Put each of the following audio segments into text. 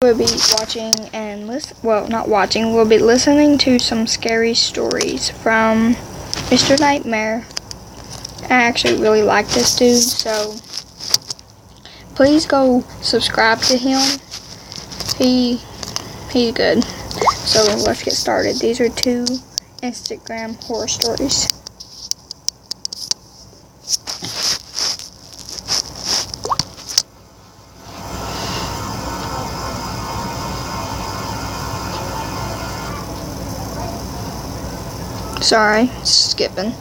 We'll be watching and we'll be listening to some scary stories from Mr. Nightmare. I actually really like this dude, so please go subscribe to him. He's good. So let's get started. These are 2 Instagram horror stories. Sorry, skipping.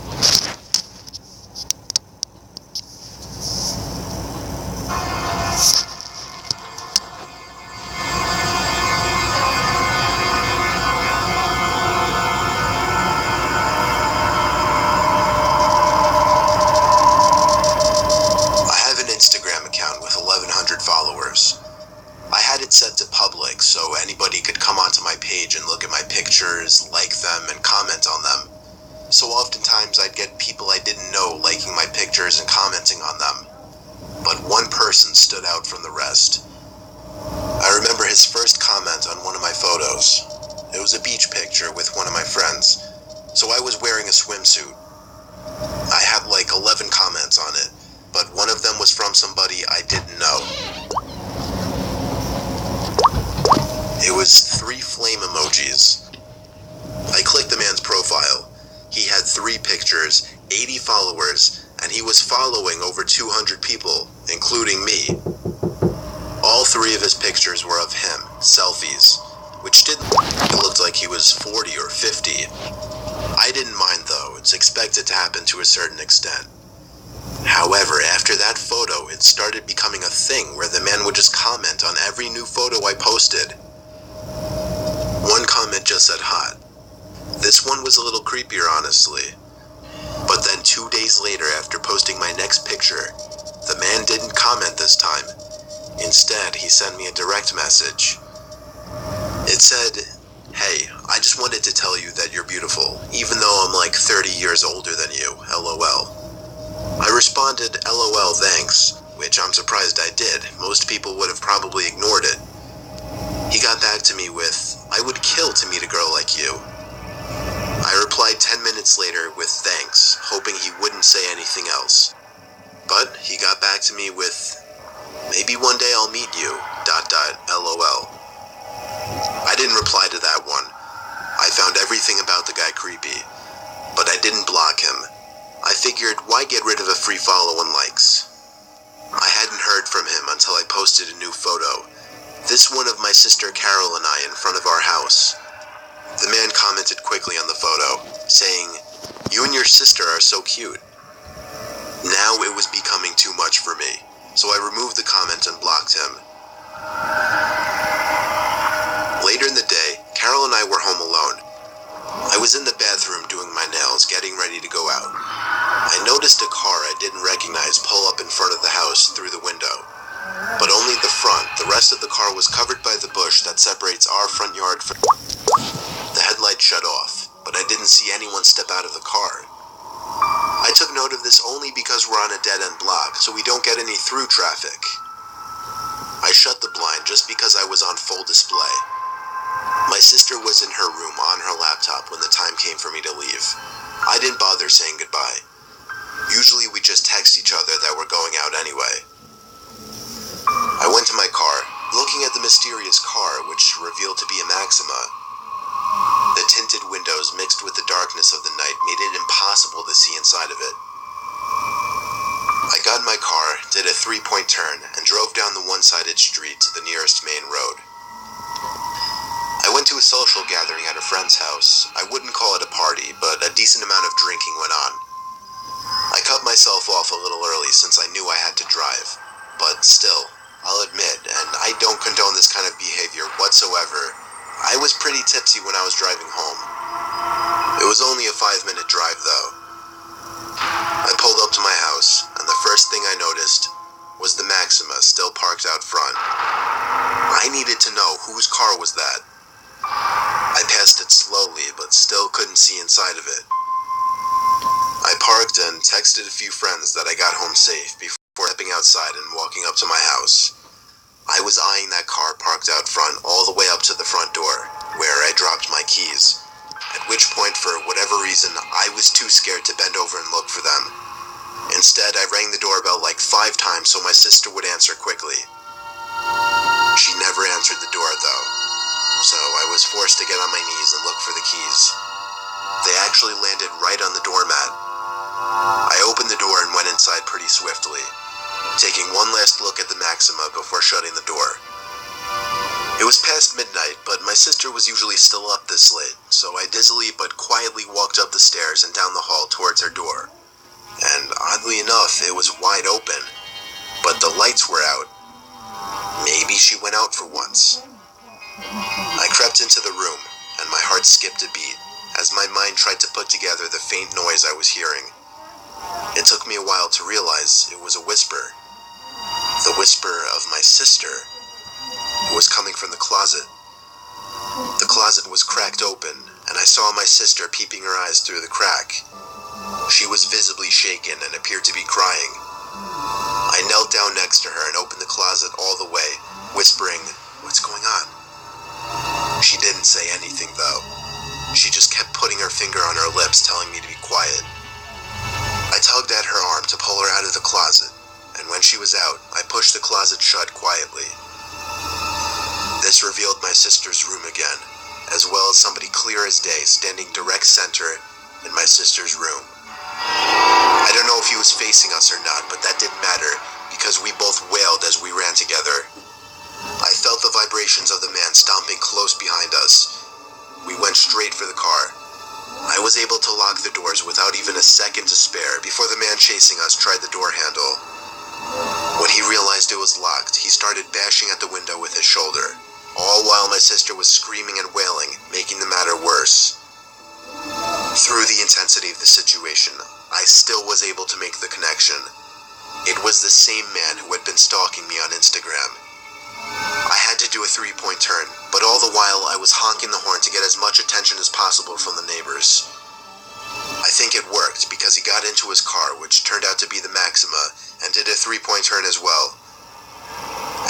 Followers. I had it set to public so anybody could come onto my page and look at my pictures, like them, and comment on them. So oftentimes I'd get people I didn't know liking my pictures and commenting on them. But one person stood out from the rest. I remember his first comment on one of my photos. It was a beach picture with one of my friends, so I was wearing a swimsuit. I had like 11 comments on it, but one of them was from somebody I didn't know. It was 3 flame emojis. I clicked the man's profile. He had 3 pictures, 80 followers, and he was following over 200 people, including me. All 3 of his pictures were of him, selfies, which didn't look like he was 40 or 50. I didn't mind though, it's expected to happen to a certain extent. However, after that photo, it started becoming a thing where the man would just comment on every new photo I posted. One comment just said hot. This one was a little creepier, honestly. But then 2 days later, after posting my next picture, the man didn't comment this time. Instead, he sent me a direct message. It said, "Hey, I just wanted to tell you that you're beautiful, even though I'm like 30 years older than you, LOL. I responded, LOL, thanks, which I'm surprised I did. Most people would have probably ignored it. He got back to me with, "I would kill to meet a girl like you." I replied 10 minutes later with thanks, hoping he wouldn't say anything else. But he got back to me with, "Maybe one day I'll meet you, ... LOL. I didn't reply to that one. I found everything about the guy creepy, but I didn't block him. I figured, why get rid of a free follow and likes? I hadn't heard from him until I posted a new photo. This one of my sister Carol and I in front of our house. The man commented quickly on the photo, saying, "You and your sister are so cute." Now it was becoming too much for me, so I removed the comment and blocked him. Later in the day, Carol and I were home alone. I was in the bathroom doing my nails, getting ready to go out. I noticed a car I didn't recognize pull up in front of the house through the window. But only the front. The rest of the car was covered by the bush that separates our front yard from... The headlight shut off, but I didn't see anyone step out of the car. I took note of this only because we're on a dead-end block, so we don't get any through traffic. I shut the blind just because I was on full display. My sister was in her room on her laptop when the time came for me to leave. I didn't bother saying goodbye. Usually we just text each other that we're going out anyway. I went to my car, looking at the mysterious car, which revealed to be a Maxima. The tinted windows mixed with the darkness of the night made it impossible to see inside of it. I got in my car, did a 3-point turn, and drove down the one-sided street to the nearest main road. I went to a social gathering at a friend's house. I wouldn't call it a party, but a decent amount of drinking went on. I cut myself off a little early since I knew I had to drive, but still, I'll admit, and I don't condone this kind of behavior whatsoever, I was pretty tipsy when I was driving home. It was only a 5-minute drive though. I pulled up to my house, and the first thing I noticed was the Maxima still parked out front. I needed to know whose car was that. I passed it slowly, but still couldn't see inside of it. I parked and texted a few friends that I got home safe before stepping outside and walking up to my house. I was eyeing that car parked walked out front all the way up to the front door, where I dropped my keys. At which point, for whatever reason, I was too scared to bend over and look for them. Instead, I rang the doorbell like 5 times so my sister would answer quickly. She never answered the door, though, so I was forced to get on my knees and look for the keys. They actually landed right on the doormat. I opened the door and went inside pretty swiftly, taking one last look at the Maxima before shutting the door. It was past midnight, but my sister was usually still up this late, so I dizzily but quietly walked up the stairs and down the hall towards her door. And oddly enough, it was wide open, but the lights were out. Maybe she went out for once. I crept into the room, and my heart skipped a beat as my mind tried to put together the faint noise I was hearing. It took me a while to realize it was a whisper. The whisper of my sister. It was coming from the closet. The closet was cracked open, and I saw my sister peeping her eyes through the crack. She was visibly shaken and appeared to be crying. I knelt down next to her and opened the closet all the way, whispering, "What's going on?" She didn't say anything, though. She just kept putting her finger on her lips, telling me to be quiet. I tugged at her arm to pull her out of the closet, and when she was out, I pushed the closet shut quietly. This revealed my sister's room again, as well as somebody clear as day standing direct center in my sister's room. I don't know if he was facing us or not, but that didn't matter, because we both wailed as we ran together. I felt the vibrations of the man stomping close behind us. We went straight for the car. I was able to lock the doors without even a second to spare before the man chasing us tried the door handle. When he realized it was locked, he started bashing at the window with his shoulder, all while my sister was screaming and wailing, making the matter worse. Through the intensity of the situation, I still was able to make the connection. It was the same man who had been stalking me on Instagram. I had to do a 3-point turn, but all the while I was honking the horn to get as much attention as possible from the neighbors. I think it worked because he got into his car, which turned out to be the Maxima, and did a 3-point turn as well.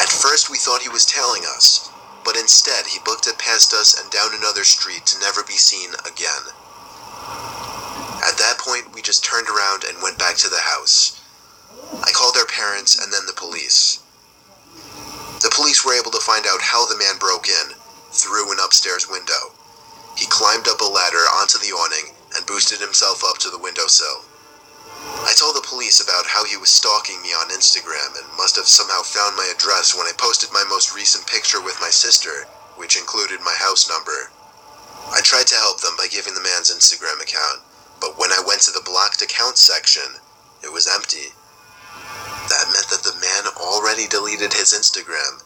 At first we thought he was tailing us, but instead he booked it past us and down another street to never be seen again. At that point, we just turned around and went back to the house. I called our parents and then the police. The police were able to find out how the man broke in, through an upstairs window. He climbed up a ladder onto the awning and boosted himself up to the windowsill. I told the police about how he was stalking me on Instagram and must have somehow found my address when I posted my most recent picture with my sister, which included my house number. I tried to help them by giving the man's Instagram account, but when I went to the blocked accounts section, it was empty. That meant that the man already deleted his Instagram.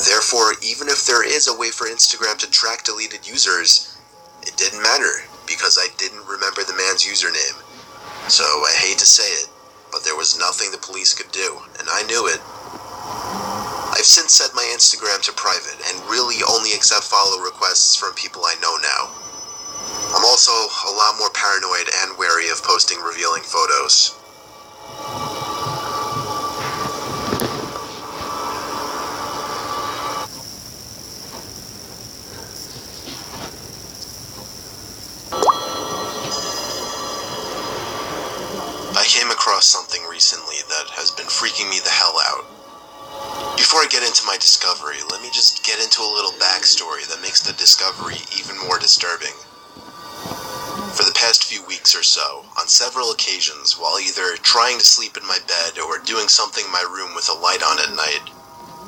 Therefore, even if there is a way for Instagram to track deleted users, it didn't matter because I didn't remember the man's username. So I hate to say it, but there was nothing the police could do, and I knew it. I've since set my Instagram to private and really only accept follow requests from people I know now. I'm also a lot more paranoid and wary of posting revealing photos. I came across something recently that has been freaking me the hell out. Before I get into my discovery, let me just get into a little backstory that makes the discovery even more disturbing. For the past few weeks or so, on several occasions, while either trying to sleep in my bed or doing something in my room with a light on at night,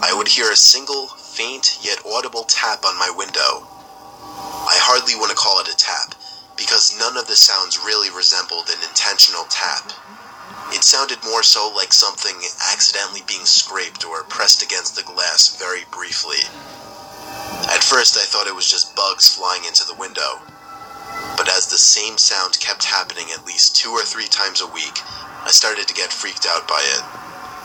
I would hear a single, faint yet audible tap on my window. I hardly want to call it a tap, because none of the sounds really resembled an intentional tap. It sounded more so like something accidentally being scraped or pressed against the glass very briefly. At first I thought it was just bugs flying into the window, but as the same sound kept happening at least 2 or 3 times a week, I started to get freaked out by it.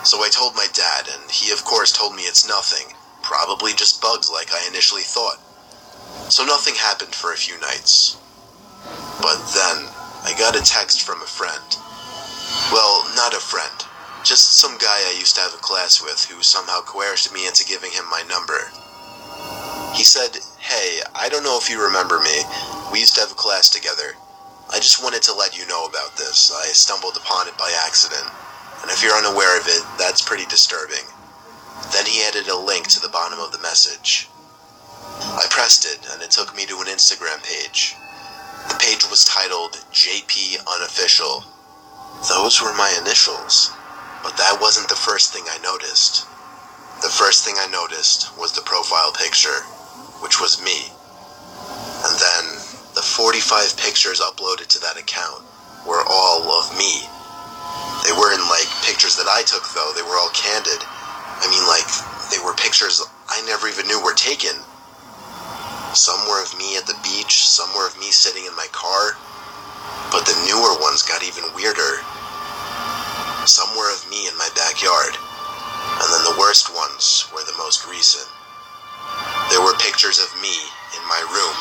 So I told my dad, and he of course told me it's nothing, probably just bugs like I initially thought. So nothing happened for a few nights. But then, I got a text from a friend. Well, not a friend, just some guy I used to have a class with who somehow coerced me into giving him my number. said, "Hey, I don't know if you remember me. We used to have a class together. I just wanted to let you know about this. I stumbled upon it by accident. And if you're unaware of it, that's pretty disturbing." Then he added a link to the bottom of the message. I pressed it, and it took me to an Instagram page. The page was titled JP Unofficial. Those were my initials, but that wasn't the first thing I noticed. The first thing I noticed was the profile picture, which was me. And then, the 45 pictures uploaded to that account were all of me. They weren't like pictures that I took though, they were all candid. I mean, like, they were pictures I never even knew were taken. Some were of me at the beach, some were of me sitting in my car, but the newer ones got even weirder. Some were of me in my backyard, and then the worst ones were the most recent. There were pictures of me in my room,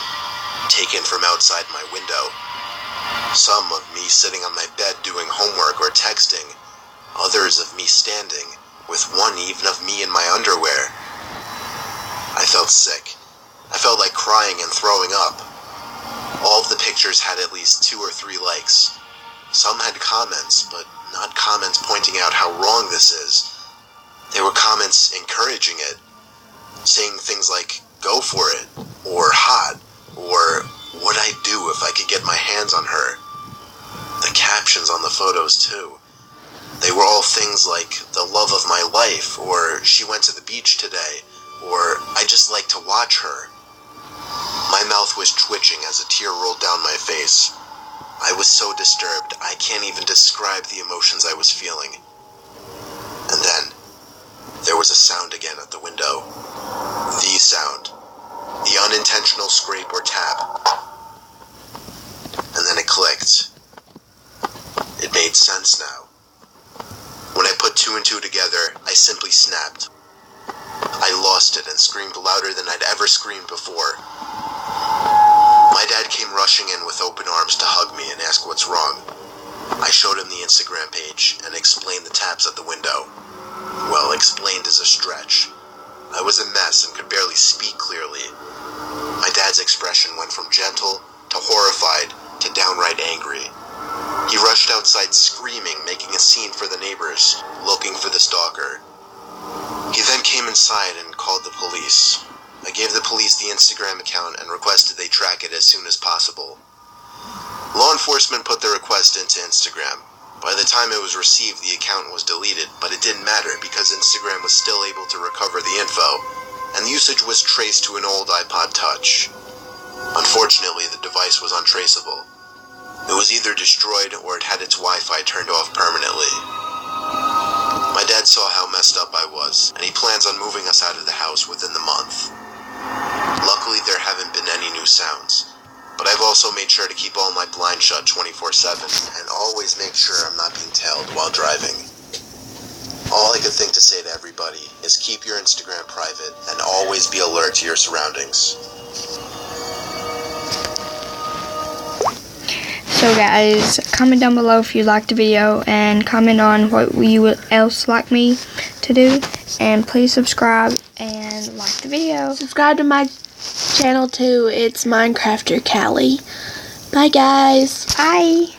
taken from outside my window. Some of me sitting on my bed doing homework or texting, others of me standing, with one even of me in my underwear. I felt sick. I felt like crying and throwing up. All of the pictures had at least 2 or 3 likes. Some had comments, but not comments pointing out how wrong this is. They were comments encouraging it, saying things like, "Go for it," or "hot," or "what'd I do if I could get my hands on her?" The captions on the photos, too. They were all things like, "the love of my life," or "she went to the beach today," or "I just like to watch her." My mouth was twitching as a tear rolled down my face. I was so disturbed, I can't even describe the emotions I was feeling. And then, there was a sound again at the window. The sound. The unintentional scrape or tap. And then it clicked. It made sense now. When I put 2 and 2 together, I simply snapped. I lost it and screamed louder than I'd ever screamed before. My dad came rushing in with open arms to hug me and ask what's wrong. I showed him the Instagram page and explained the taps at the window. Well, explained is a stretch. I was a mess and could barely speak clearly. My dad's expression went from gentle to horrified to downright angry. He rushed outside screaming, making a scene for the neighbors, looking for the stalker. He then came inside and called the police. I gave the police the Instagram account and requested they track it as soon as possible. Law enforcement put the request into Instagram. By the time it was received, the account was deleted, but it didn't matter because Instagram was still able to recover the info, and the usage was traced to an old iPod Touch. Unfortunately, the device was untraceable. It was either destroyed or it had its Wi-Fi turned off permanently. My dad saw how messed up I was, and he plans on moving us out of the house within the month. Luckily, there haven't been any new sounds, but I've also made sure to keep all my blinds shut 24/7 and always make sure I'm not being tailed while driving. All I could think to say to everybody is keep your Instagram private and always be alert to your surroundings. So guys, comment down below if you liked the video and comment on what you would else like me to do, and please subscribe and like the video. Subscribe to my channel too. It's Minecrafter Callie. Bye guys. Bye.